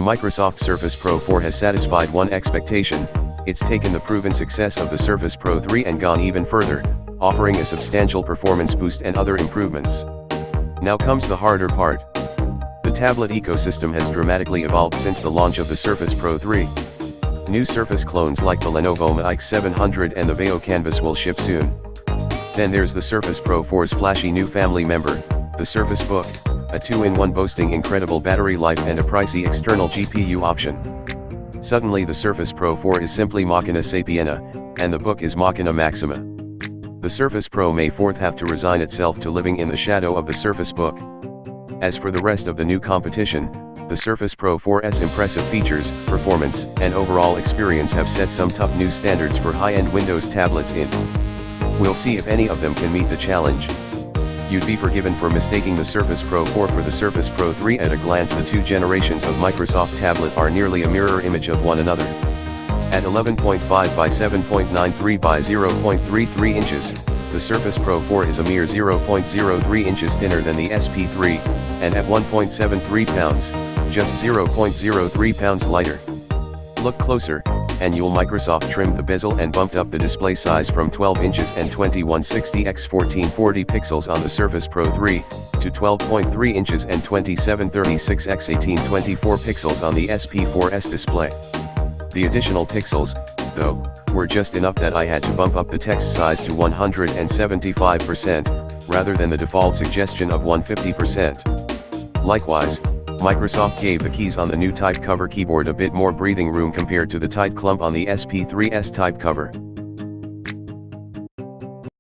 Microsoft Surface Pro 4 has satisfied one expectation. It's taken the proven success of the Surface Pro 3 and gone even further, offering a substantial performance boost and other improvements. Now comes the harder part. The tablet ecosystem has dramatically evolved since the launch of the Surface Pro 3. New Surface clones like the Lenovo X700 and the Vaio Canvas will ship soon. Then there's the Surface Pro 4's flashy new family member, the Surface Book, a 2-in-1 boasting incredible battery life and a pricey external GPU option. Suddenly the Surface Pro 4 is simply Machina Sapiena, and the Book is Machina Maxima. The Surface Pro may 4th have to resign itself to living in the shadow of the Surface Book. As for the rest of the new competition, the Surface Pro 4's impressive features, performance, and overall experience have set some tough new standards for high-end Windows tablets in. We'll see if any of them can meet the challenge. You'd be forgiven for mistaking the Surface Pro 4 for the Surface Pro 3. At a glance, the two generations of Microsoft tablet are nearly a mirror image of one another. At 11.5 by 7.93 by 0.33 inches, the Surface Pro 4 is a mere 0.03 inches thinner than the SP3, and at 1.73 pounds, just 0.03 pounds lighter. Look closer, and you'll Microsoft trimmed the bezel and bumped up the display size from 12 inches and 2160 x 1440 pixels on the Surface Pro 3, to 12.3 inches and 2736 x 1824 pixels on the SP4's display. The additional pixels, though, were just enough that I had to bump up the text size to 175%, rather than the default suggestion of 150%. Likewise, Microsoft gave the keys on the new type cover keyboard a bit more breathing room compared to the tight clump on the SP3's type cover.